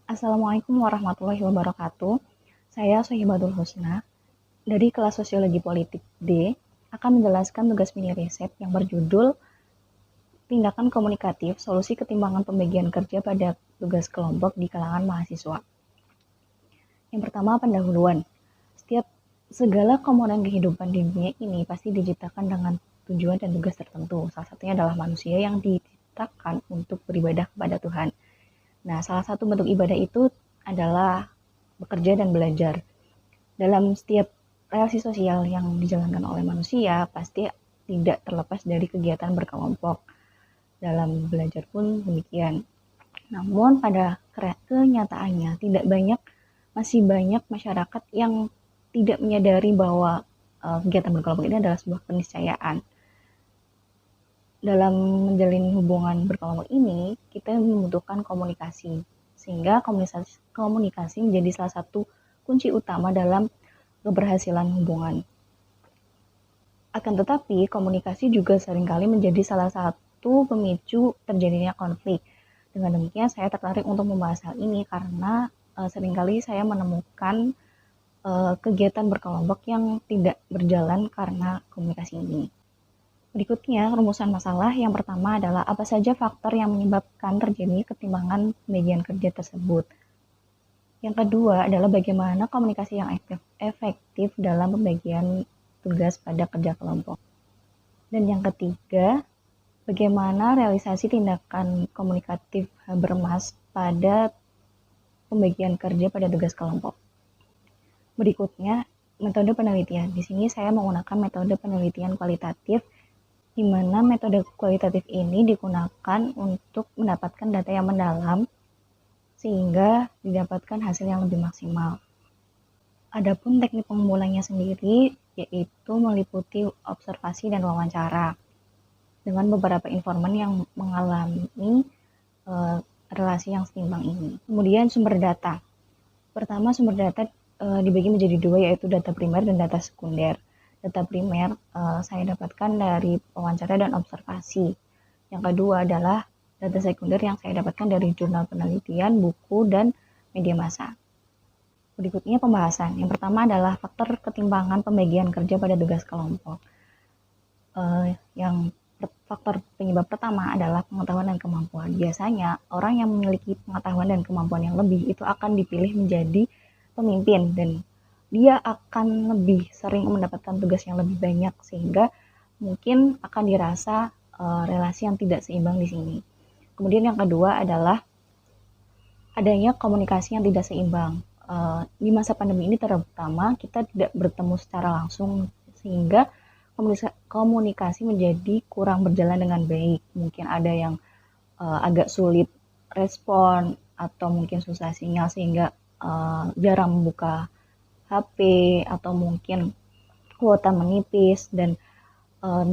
Assalamualaikum warahmatullahi wabarakatuh. Saya Sohibatul Husna dari kelas Sosiologi Politik D akan menjelaskan tugas mini riset yang berjudul Tindakan Komunikatif Solusi Ketimbangan Pembagian Kerja pada Tugas Kelompok di Kalangan Mahasiswa. Yang pertama, pendahuluan. Segala komponen kehidupan di dunia ini pasti diciptakan dengan tujuan dan tugas tertentu. Salah satunya adalah manusia yang diciptakan untuk beribadah kepada Tuhan. Nah, salah satu bentuk ibadah itu adalah bekerja dan belajar. Dalam setiap relasi sosial yang dijalankan oleh manusia, pasti tidak terlepas dari kegiatan berkelompok. Dalam belajar pun demikian. Namun pada kenyataannya masih banyak masyarakat yang tidak menyadari bahwa kegiatan berkelompok ini adalah sebuah keniscayaan. Dalam menjalin hubungan berkelompok ini, kita membutuhkan komunikasi. Sehingga komunikasi menjadi salah satu kunci utama dalam keberhasilan hubungan. Akan tetapi, komunikasi juga seringkali menjadi salah satu pemicu terjadinya konflik. Dengan demikian, saya tertarik untuk membahas hal ini karena seringkali saya menemukan kegiatan berkelompok yang tidak berjalan karena komunikasi ini. Berikutnya, rumusan masalah yang pertama adalah apa saja faktor yang menyebabkan terjadinya ketimbangan pembagian kerja tersebut. Yang kedua adalah bagaimana komunikasi yang efektif dalam pembagian tugas pada kerja kelompok. Dan yang ketiga, bagaimana realisasi tindakan komunikatif Habermas pada pembagian kerja pada tugas kelompok. Berikutnya, metode penelitian. Di sini saya menggunakan metode penelitian kualitatif, di mana metode kualitatif ini digunakan untuk mendapatkan data yang mendalam sehingga didapatkan hasil yang lebih maksimal. Adapun teknik pengumpulannya sendiri yaitu meliputi observasi dan wawancara dengan beberapa informan yang mengalami relasi yang setimbang ini. Kemudian sumber data. Pertama, sumber data dibagi menjadi dua, yaitu data primer dan data sekunder. Data primer saya dapatkan dari wawancara dan observasi. Yang kedua adalah data sekunder yang saya dapatkan dari jurnal penelitian, buku, dan media massa. Berikutnya pembahasan. Yang pertama adalah faktor ketimbangan pembagian kerja pada tugas kelompok. Yang faktor penyebab pertama adalah pengetahuan dan kemampuan. Biasanya orang yang memiliki pengetahuan dan kemampuan yang lebih itu akan dipilih menjadi pemimpin dan dia akan lebih sering mendapatkan tugas yang lebih banyak sehingga mungkin akan dirasa relasi yang tidak seimbang di sini. Kemudian yang kedua adalah adanya komunikasi yang tidak seimbang. Di masa pandemi ini terutama kita tidak bertemu secara langsung sehingga komunikasi menjadi kurang berjalan dengan baik. Mungkin ada yang agak sulit respon atau mungkin susah sinyal sehingga jarang membuka HP atau mungkin kuota menipis dan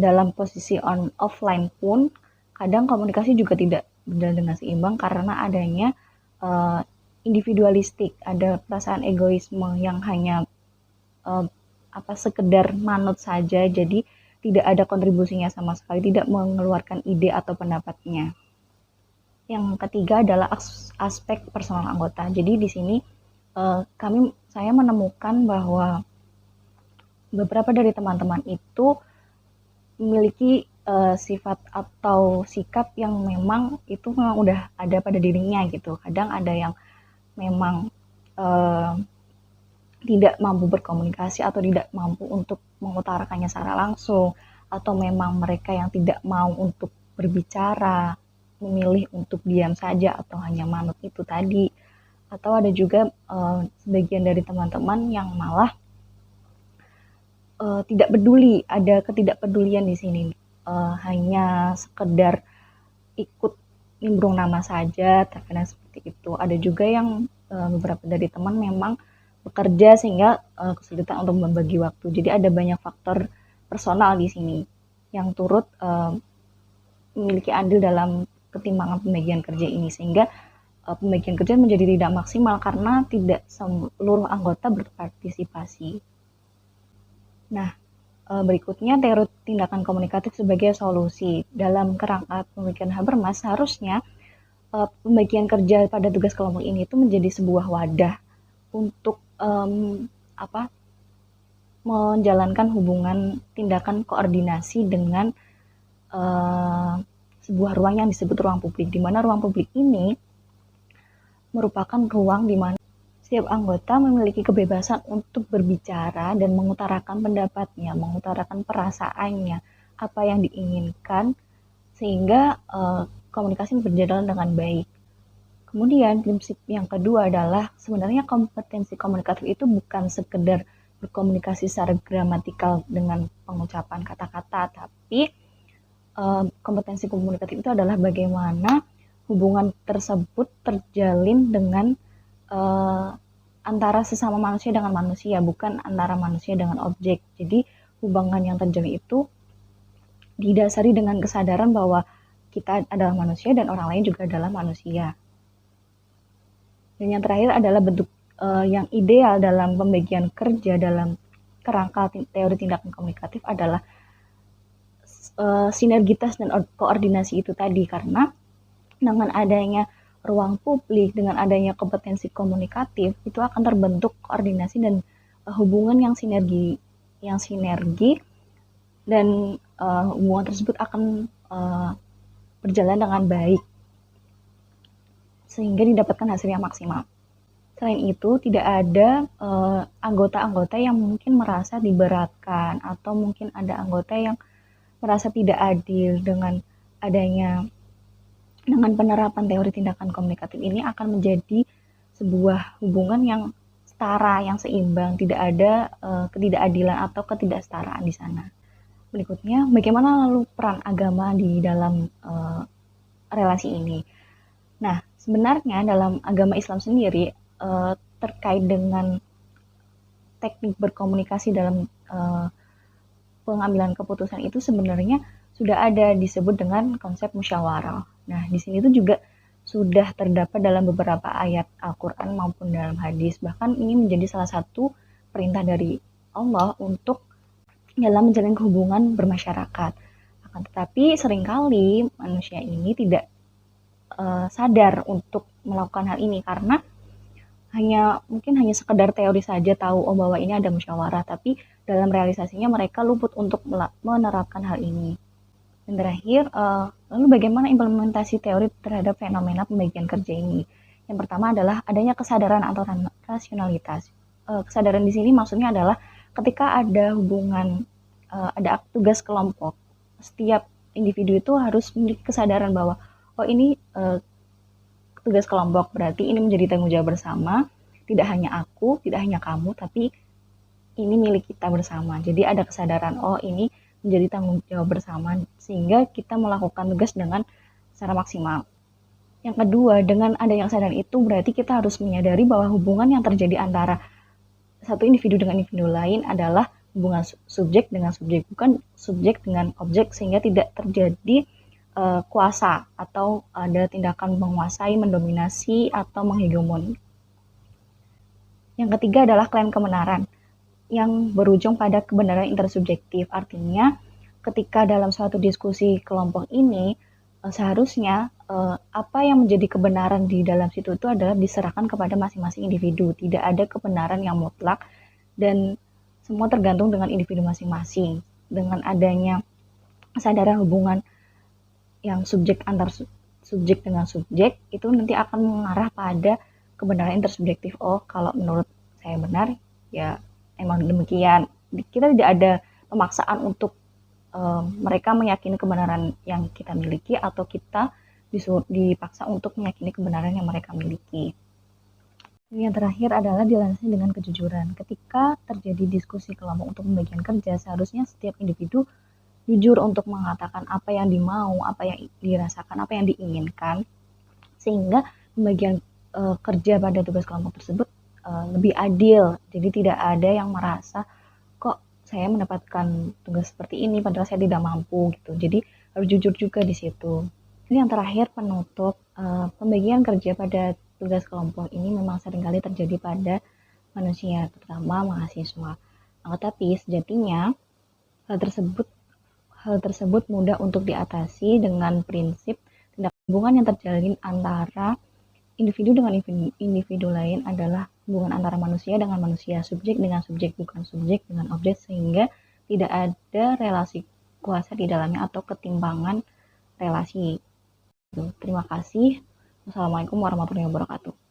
dalam posisi offline pun kadang komunikasi juga tidak berjalan dengan seimbang karena adanya individualistik, ada perasaan egoisme yang hanya sekedar manut saja, jadi tidak ada kontribusinya sama sekali, tidak mengeluarkan ide atau pendapatnya. Yang ketiga adalah aspek personal anggota. Jadi di sini saya menemukan bahwa beberapa dari teman-teman itu memiliki sifat atau sikap yang memang itu memang udah ada pada dirinya gitu. Kadang ada yang memang tidak mampu berkomunikasi atau tidak mampu untuk mengutarakannya secara langsung, atau memang mereka yang tidak mau untuk berbicara, memilih untuk diam saja atau hanya manut itu tadi. Atau ada juga sebagian dari teman-teman yang malah tidak peduli, ada ketidakpedulian di sini, hanya sekedar ikut nimbrung nama saja, terkadang seperti itu. Ada juga yang beberapa dari teman memang bekerja sehingga kesulitan untuk membagi waktu. Jadi ada banyak faktor personal di sini yang turut memiliki andil dalam ketimbangan pembagian kerja ini sehingga pembagian kerja menjadi tidak maksimal karena tidak seluruh anggota berpartisipasi. Nah, berikutnya teori tindakan komunikatif sebagai solusi. Dalam kerangka pemikiran Habermas, seharusnya pembagian kerja pada tugas kelompok ini itu menjadi sebuah wadah untuk menjalankan hubungan tindakan koordinasi dengan sebuah ruang yang disebut ruang publik, di mana ruang publik ini merupakan ruang di mana setiap anggota memiliki kebebasan untuk berbicara dan mengutarakan pendapatnya, mengutarakan perasaannya, apa yang diinginkan, sehingga komunikasi berjalan dengan baik. Kemudian prinsip yang kedua adalah sebenarnya kompetensi komunikatif itu bukan sekedar berkomunikasi secara gramatikal dengan pengucapan kata-kata, tapi kompetensi komunikatif itu adalah bagaimana hubungan tersebut terjalin dengan antara sesama manusia dengan manusia, bukan antara manusia dengan objek. Jadi hubungan yang terjalin itu didasari dengan kesadaran bahwa kita adalah manusia dan orang lain juga adalah manusia. Dan yang terakhir adalah bentuk yang ideal dalam pembagian kerja dalam kerangka teori tindakan komunikatif adalah sinergitas dan koordinasi itu tadi, karena dengan adanya ruang publik, dengan adanya kompetensi komunikatif, itu akan terbentuk koordinasi dan hubungan yang sinergi dan hubungan tersebut akan berjalan dengan baik sehingga didapatkan hasil yang maksimal. Selain itu, tidak ada anggota-anggota yang mungkin merasa diberatkan atau mungkin ada anggota yang merasa tidak adil dengan penerapan teori tindakan komunikatif ini akan menjadi sebuah hubungan yang setara, yang seimbang, tidak ada ketidakadilan atau ketidaksetaraan di sana. Berikutnya, bagaimana lalu peran agama di dalam relasi ini? Nah, sebenarnya dalam agama Islam sendiri terkait dengan teknik berkomunikasi dalam pengambilan keputusan itu sebenarnya sudah ada disebut dengan konsep musyawarah. Nah, di sini itu juga sudah terdapat dalam beberapa ayat Al-Quran maupun dalam hadis. Bahkan ini menjadi salah satu perintah dari Allah untuk dalam menjalin hubungan bermasyarakat. Akan tetapi seringkali manusia ini tidak sadar untuk melakukan hal ini karena mungkin hanya sekedar teori saja tahu bahwa ini ada musyawarah, tapi dalam realisasinya mereka luput untuk menerapkan hal ini. Dan terakhir, lalu bagaimana implementasi teori terhadap fenomena pembagian kerja ini? Yang pertama adalah adanya kesadaran atau rasionalitas. Kesadaran di sini maksudnya adalah ketika ada hubungan, ada tugas kelompok, setiap individu itu harus memiliki kesadaran bahwa ini tugas kelompok, berarti ini menjadi tanggung jawab bersama, tidak hanya aku, tidak hanya kamu, tapi ini milik kita bersama. Jadi ada kesadaran, ini menjadi tanggung jawab bersama, sehingga kita melakukan tugas dengan secara maksimal. Yang kedua, dengan adanya kesadaran itu, berarti kita harus menyadari bahwa hubungan yang terjadi antara satu individu dengan individu lain adalah hubungan subjek dengan subjek, bukan subjek dengan objek, sehingga tidak terjadi kuasa atau ada tindakan menguasai, mendominasi, atau menghegemoni. Yang ketiga adalah klaim kebenaran yang berujung pada kebenaran intersubjektif. Artinya, ketika dalam suatu diskusi kelompok ini, seharusnya apa yang menjadi kebenaran di dalam situ itu adalah diserahkan kepada masing-masing individu. Tidak ada kebenaran yang mutlak dan semua tergantung dengan individu masing-masing. Dengan adanya kesadaran hubungan yang subjek antar subjek dengan subjek itu nanti akan mengarah pada kebenaran intersubjektif. Kalau menurut saya benar, ya emang demikian. Kita tidak ada pemaksaan untuk mereka meyakini kebenaran yang kita miliki atau kita dipaksa untuk meyakini kebenaran yang mereka miliki. Yang terakhir adalah dilandasi dengan kejujuran. Ketika terjadi diskusi kelompok untuk pembagian kerja, seharusnya setiap individu jujur untuk mengatakan apa yang dimau, apa yang dirasakan, apa yang diinginkan, sehingga pembagian kerja pada tugas kelompok tersebut lebih adil. Jadi tidak ada yang merasa kok saya mendapatkan tugas seperti ini padahal saya tidak mampu gitu. Jadi harus jujur juga di situ. Ini yang terakhir penutup, pembagian kerja pada tugas kelompok ini memang seringkali terjadi pada manusia, terutama mahasiswa. Tetapi sejatinya hal tersebut mudah untuk diatasi dengan prinsip Tindak hubungan yang terjalin antara individu dengan individu lain adalah hubungan antara manusia dengan manusia, subjek dengan subjek, bukan subjek dengan objek, sehingga tidak ada relasi kuasa di dalamnya atau ketimbangan relasi. Terima kasih. Wassalamualaikum warahmatullahi wabarakatuh.